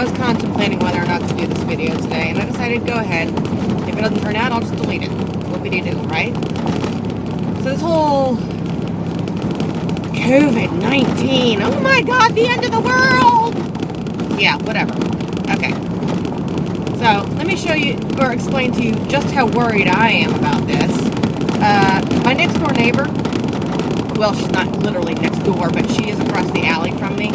I was contemplating whether or not to do this video today, and I decided to go ahead. If it doesn't turn out, I'll just delete it. What would you do, right? So this whole COVID-19, oh my god, the end of the world! Yeah, whatever. Okay. So, let me show you, or explain to you just how worried I am about this. My next door neighbor, well, she's not literally next door, but she is across the alley from me.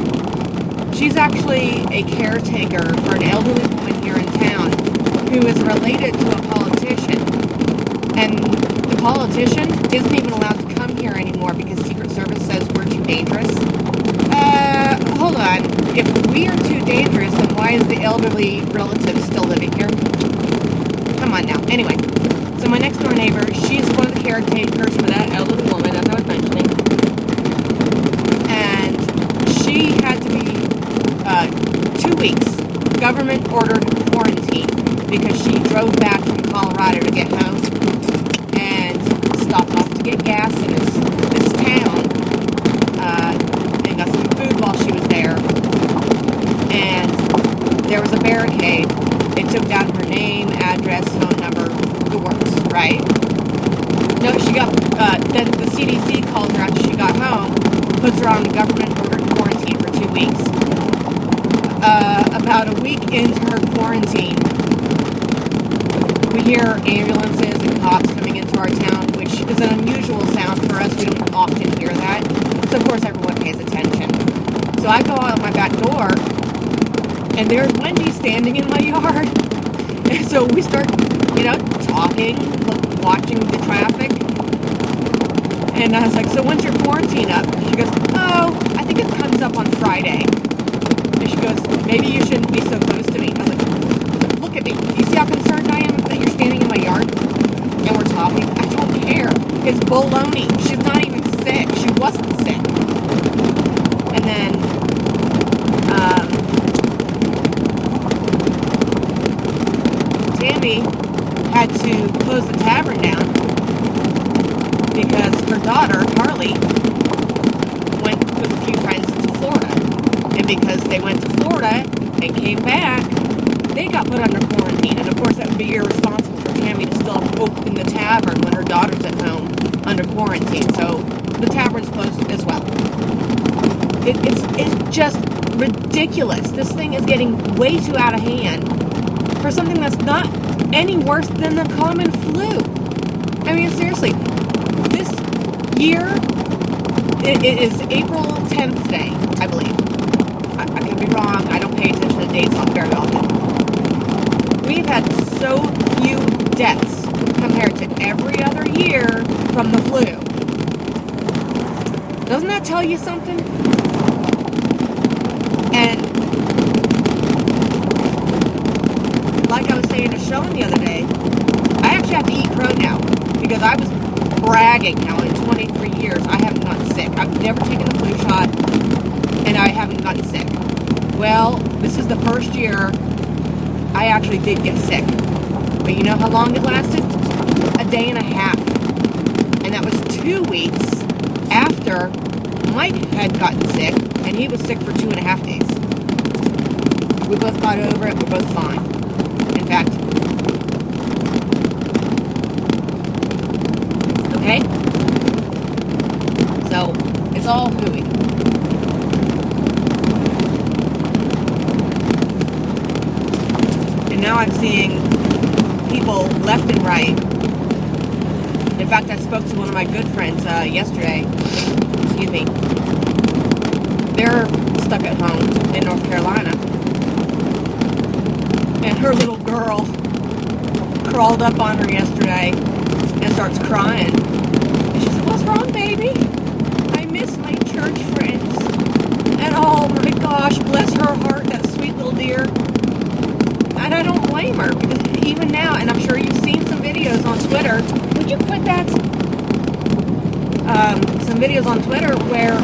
She's actually a caretaker for an elderly woman here in town who is related to a politician. And the politician isn't even allowed to come here anymore because Secret Service says we're too dangerous. Hold on. If we are too dangerous, then why is the elderly relative still living here? Come on now. Anyway, so my next door neighbor, she's one of the caretakers for that elderly woman, as I was mentioning. And she had to be 2 weeks government-ordered quarantine because she drove back from Colorado to get home and stopped off to get gas in this town and got some food while she was there. And there was a barricade. It took down her name, address, phone number, the works, right? No, she got, then the CDC called her after she got home, puts her on the government-ordered quarantine for 2 weeks. About a week into her quarantine, we hear ambulances and cops coming into our town, which is an unusual sound for us. We don't often hear that. So, of course, everyone pays attention. So I go out my back door, and there's Wendy standing in my yard. And so we start, talking, watching the traffic. And I was like, so when's your quarantine up? She goes, oh, I think it comes up on Friday. And she goes, maybe you shouldn't be so close to me. I was like, look at me. Do you see how concerned I am that you're standing in my yard? And we're talking. I don't care. It's baloney. She's not even sick. She wasn't sick. And then, Tammy had to close the tavern down because her daughter, Carly, went with a few friends to Florida. And because they went to Florida and came back, they got put under quarantine. And of course, that would be irresponsible for Tammy to still open the tavern when her daughter's at home under quarantine. So the tavern's closed as well. It's just ridiculous. This thing is getting way too out of hand for something that's not any worse than the common flu. I mean, seriously, this year, it is April 10th today, I believe. I could be wrong. I don't pay attention to dates very often. We've had so few deaths compared to every other year from the flu. Doesn't that tell you something? And like I was saying to Sean the other day, I actually have to eat crow now because I was bragging how in 23 years I haven't gotten sick. I've never taken the flu shot and I haven't gotten sick. Well, this is the first year I actually did get sick. But you know how long it lasted? A day and a half. And that was 2 weeks after Mike had gotten sick, and he was sick for 2.5 days. We both got over it. We're both fine. In fact, okay? So, it's all hooey. And now I'm seeing people left and right. In fact, I spoke to one of my good friends yesterday. Excuse me. They're stuck at home in North Carolina. And her little girl crawled up on her yesterday and starts crying. And she said, what's wrong, baby? I miss my church friends. And oh my gosh, bless her heart, that sweet little dear. And I don't blame her, because even now, and I'm sure you've seen some videos on Twitter, would you quit that? Some videos on Twitter where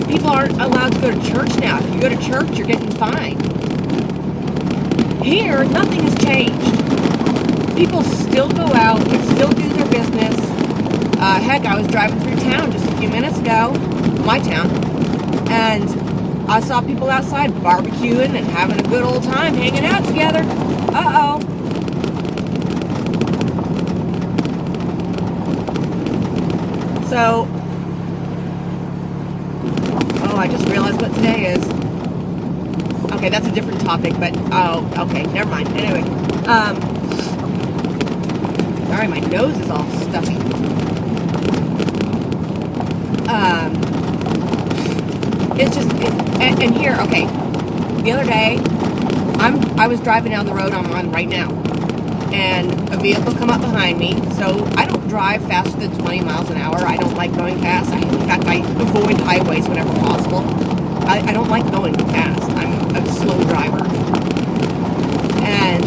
people aren't allowed to go to church now. If you go to church, you're getting fined. Here, nothing has changed. People still go out and still do their business. Heck, I was driving through town just a few minutes ago, my town, and I saw people outside barbecuing and having a good old time, hanging out together. Uh-oh. So, oh, I just realized what today is. Okay, that's a different topic, but, oh, okay, never mind. Anyway, sorry, my nose is all stuffy. It's just, and here, okay, the other day, I was driving down the road I'm on right now, and a vehicle come up behind me. So I don't drive faster than 20 miles an hour. I don't like going fast. In fact, I avoid highways whenever possible. I don't like going fast. I'm a slow driver. And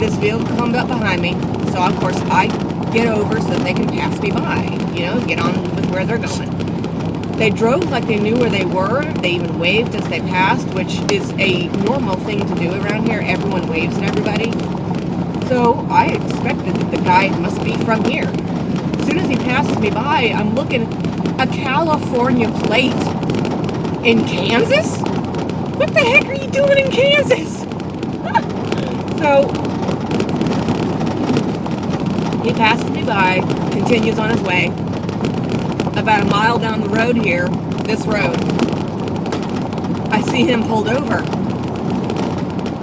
this vehicle comes up behind me, so of course I get over so that they can pass me by, get on with where they're going. They drove like they knew where they were. They even waved as they passed, which is a normal thing to do around here. Everyone waves at everybody. So I expected that the guy must be from here. As soon as he passes me by, I'm looking a California plate in Kansas? What the heck are you doing in Kansas? So he passes me by, continues on his way. About a mile down the road here, this road, I see him pulled over.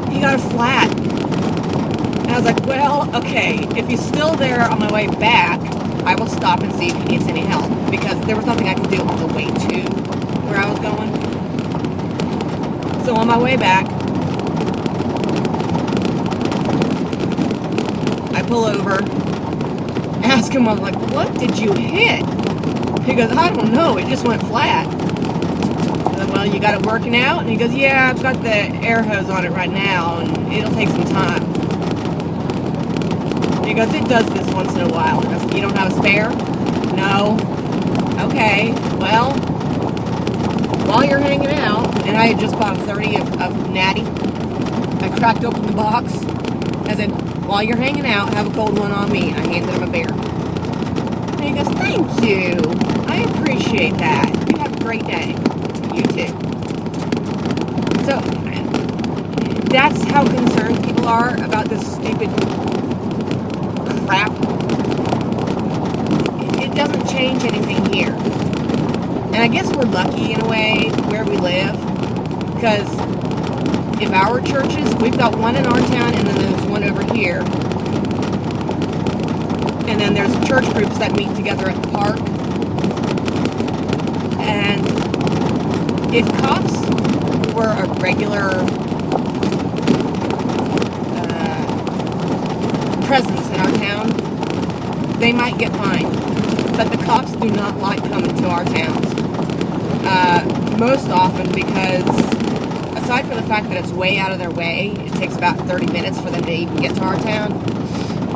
He got a flat. And I was like, well, okay, if he's still there on my way back, I will stop and see if he needs any help. Because there was nothing I could do on the way to where I was going. So on my way back, I pull over, ask him, I'm like, what did you hit? He goes, I don't know, it just went flat. I said, well, you got it working out? And he goes, yeah, I've got the air hose on it right now, and it'll take some time. And he goes, it does this once in a while. And I said, you don't have a spare? No. Okay, well, while you're hanging out, and I had just bought a 30 of Natty, I cracked open the box. I said, while you're hanging out, have a cold one on me. And I handed him a beer. And he goes, thank you. I appreciate that. You have a great day. You too. So, that's how concerned people are about this stupid crap. It doesn't change anything here. And I guess we're lucky in a way where we live. Because if our churches, we've got one in our town and then there's one over here. And then there's church groups that meet together at the park. And if cops were a regular presence in our town, they might get fined. But the cops do not like coming to our towns. Most often because, aside from the fact that it's way out of their way, it takes about 30 minutes for them to even get to our town.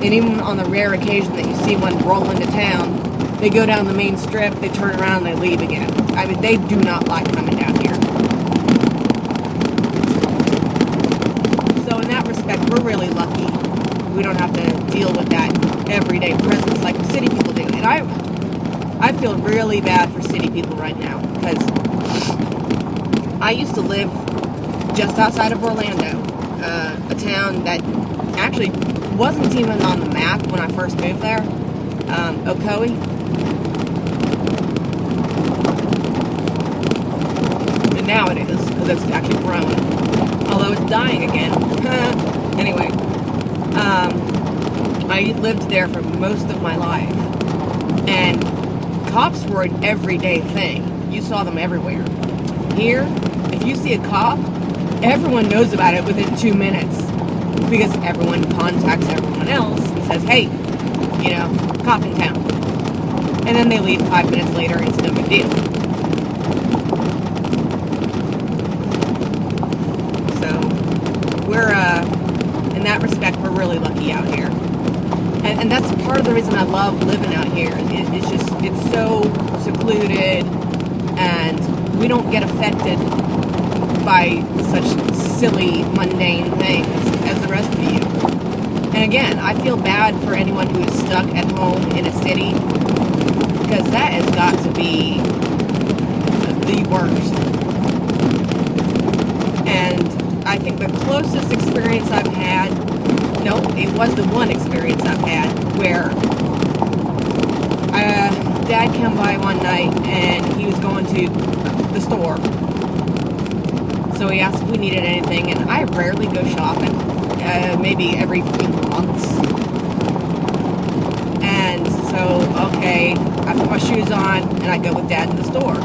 And even on the rare occasion that you see one roll into town, they go down the main strip, they turn around, and they leave again. I mean, they do not like coming down here. So in that respect, we're really lucky. We don't have to deal with that everyday presence like city people do. And I feel really bad for city people right now, because I used to live just outside of Orlando, a town that actually wasn't even on the map when I first moved there, Ocoee. And now it is, because it's actually grown. Although it's dying again. Anyway, I lived there for most of my life. And cops were an everyday thing. You saw them everywhere. Here, if you see a cop, everyone knows about it within 2 minutes. Because everyone contacts everyone else and says, hey, cop in town. And then they leave 5 minutes later and it's no big deal. So, we're, in that respect, we're really lucky out here. And that's part of the reason I love living out here. It's so secluded, and we don't get affected by such silly, mundane things as the rest of you. And again, I feel bad for anyone who is stuck at home in a city, because that has got to be the worst. And I think the closest experience I've had, no, it was the one experience I've had where Dad came by one night and he was going to the store. So he asked if we needed anything, and I rarely go shopping, maybe every few months. And so, okay, I put my shoes on and I go with Dad to the store.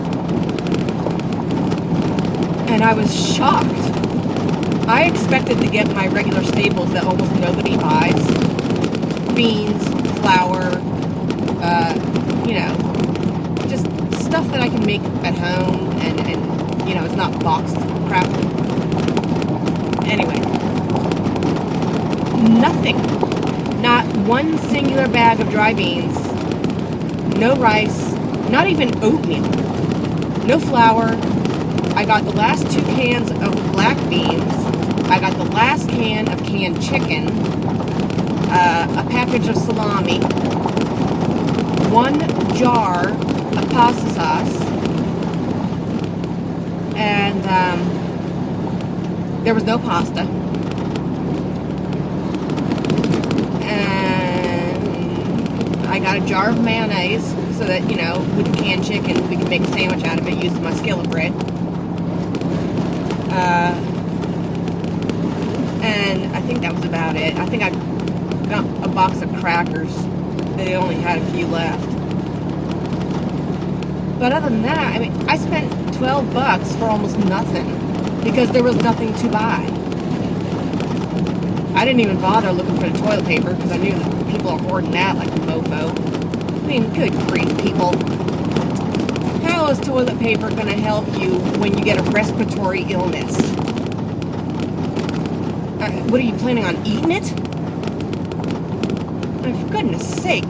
And I was shocked. I expected to get my regular staples that almost nobody buys. Beans, flour, just stuff that I can make at home and it's not boxed crap. Anyway. Nothing. Not one singular bag of dry beans. No rice. Not even oatmeal. No flour. I got the last 2 cans of black beans. I got the last can of canned chicken. A package of salami. 1 jar of pasta sauce. And there was no pasta. And I got a jar of mayonnaise so that, with the canned chicken, we can make a sandwich out of it using my skillet bread. And I think that was about it. I think I got a box of crackers. They only had a few left. But other than that, I spent $12 for almost nothing because there was nothing to buy. I didn't even bother looking for the toilet paper because I knew that people are hoarding that like a mofo. Good grief, people. How is toilet paper going to help you when you get a respiratory illness? What are you planning on eating it? For goodness sake.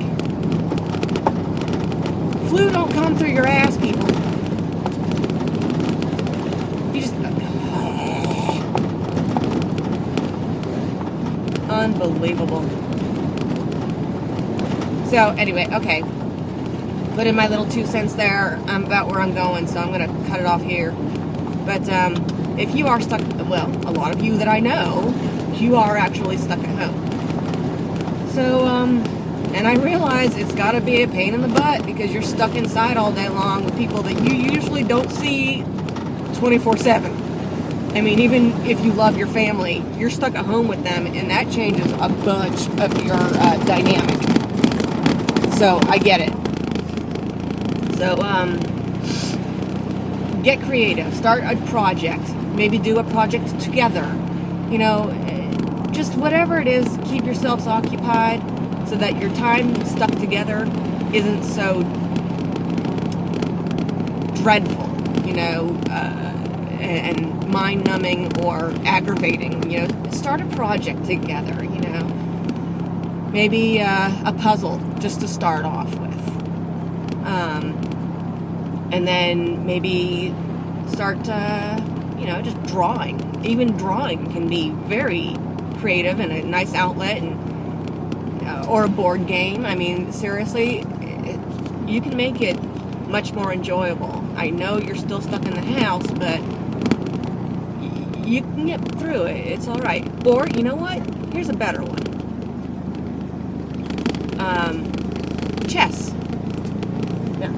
Flu don't come through your ass, people. You just... Unbelievable. So, anyway, okay. Put in my little 2 cents there. I'm about where I'm going, so I'm going to cut it off here. But, if you are stuck... Well, a lot of you that I know, you are actually stuck at home. So, and I realize it's got to be a pain in the butt because you're stuck inside all day long with people that you usually don't see 24/7. Even if you love your family, you're stuck at home with them, and that changes a bunch of your dynamic. So, I get it. So, get creative. Start a project. Maybe do a project together. Just whatever it is, keep yourselves occupied so that your time stuck together isn't so dreadful, and mind-numbing or aggravating. Start a project together, Maybe a puzzle just to start off with. And then maybe start, just drawing. Even drawing can be very creative and a nice outlet, or a board game. Seriously, you can make it much more enjoyable. I know you're still stuck in the house, but you can get through it. It's all right. Or, you know what? Here's a better one. Chess. Yeah.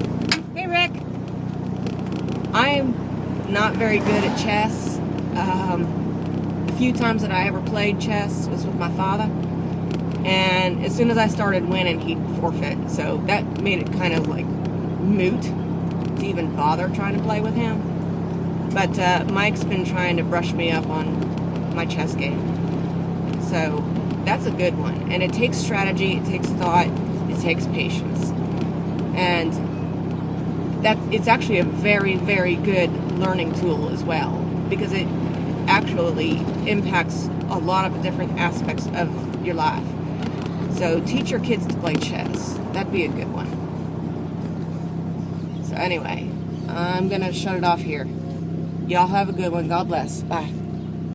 Hey, Rick. I'm not very good at chess. The few times that I ever played chess was with my father, and as soon as I started winning, he'd forfeit. So that made it kind of like moot to even bother trying to play with him. But Mike's been trying to brush me up on my chess game. So that's a good one. And it takes strategy, it takes thought, it takes patience. And it's actually a very, very good learning tool as well, because it actually impacts a lot of different aspects of your life. So teach your kids to play chess. That'd be a good one. So anyway, I'm going to shut it off here. Y'all have a good one. God bless. Bye.